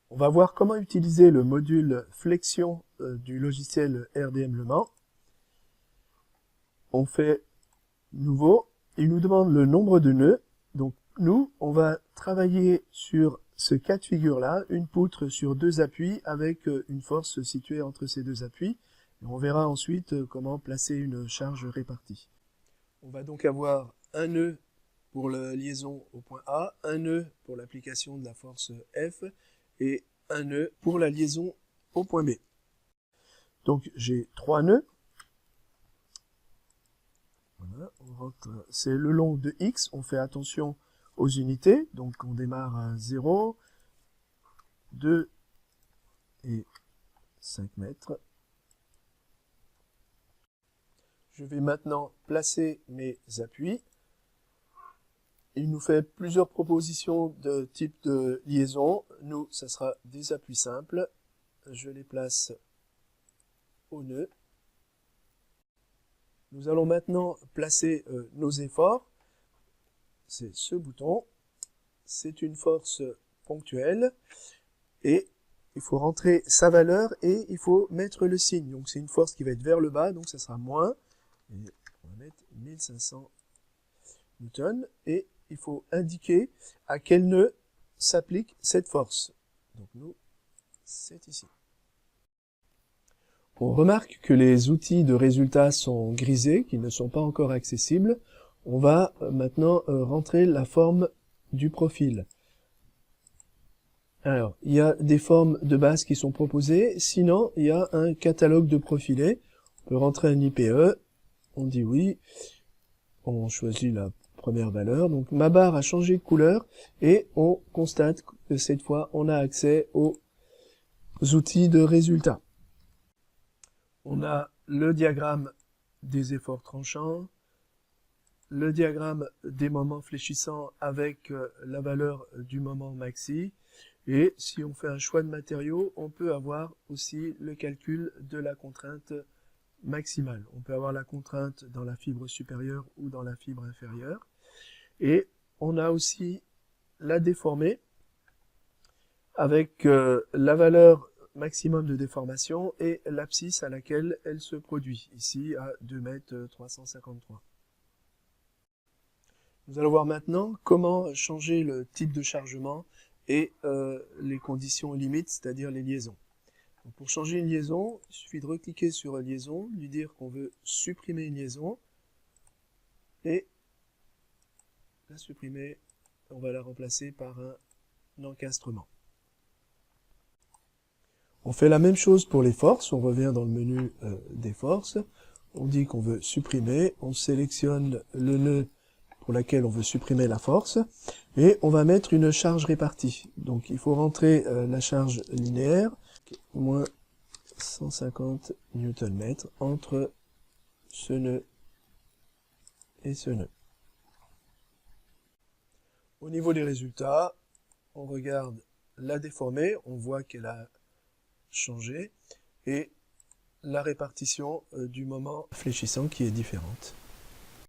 On va voir comment utiliser le module flexion du logiciel RDM Le Mans. On fait nouveau, il nous demande le nombre de nœuds. Donc nous, on va travailler sur ce cas de figure-là, une poutre sur deux appuis avec une force située entre ces deux appuis. Et on verra ensuite comment placer une charge répartie. On va donc avoir un nœud pour la liaison au point A, un nœud pour l'application de la force F et un nœud pour la liaison au point B. Donc j'ai 3 nœuds. Voilà, c'est le long de X, on fait attention aux unités, donc on démarre à 0, 2 et 5 mètres. Je vais maintenant placer mes appuis. Il nous fait plusieurs propositions de type de liaison. Nous, ça sera des appuis simples. Je les place au nœud. Nous allons maintenant placer nos efforts. C'est ce bouton. C'est une force ponctuelle. Et il faut rentrer sa valeur et il faut mettre le signe. Donc c'est une force qui va être vers le bas, donc ça sera moins. Et on va mettre 1500 newtons. Et il faut indiquer à quel nœud s'applique cette force. Donc nous, c'est ici. On remarque que les outils de résultat sont grisés, qu'ils ne sont pas encore accessibles. On va maintenant rentrer la forme du profil. Alors, il y a des formes de base qui sont proposées, sinon il y a un catalogue de profilés. On peut rentrer un IPE, on dit oui, on choisit la première valeur. Donc ma barre a changé de couleur et on constate que cette fois on a accès aux outils de résultat. On a le diagramme des efforts tranchants, le diagramme des moments fléchissants avec la valeur du moment maxi, et si on fait un choix de matériaux, on peut avoir aussi le calcul de la contrainte maximale. On peut avoir la contrainte dans la fibre supérieure ou dans la fibre inférieure. Et on a aussi la déformée avec la valeur maximum de déformation et l'abscisse à laquelle elle se produit, ici à 2,353 m. Nous allons voir maintenant comment changer le type de chargement et les conditions limites, c'est-à-dire les liaisons. Donc pour changer une liaison, il suffit de recliquer sur liaison, lui dire qu'on veut supprimer une liaison, et la supprimer, on va la remplacer par un encastrement. On fait la même chose pour les forces, on revient dans le menu des forces, on dit qu'on veut supprimer, on sélectionne le nœud pour lequel on veut supprimer la force, et on va mettre une charge répartie. Donc il faut rentrer la charge linéaire, moins 150 Nm entre ce nœud et ce nœud. Au niveau des résultats, on regarde la déformée, on voit qu'elle a changé, et la répartition du moment fléchissant qui est différente.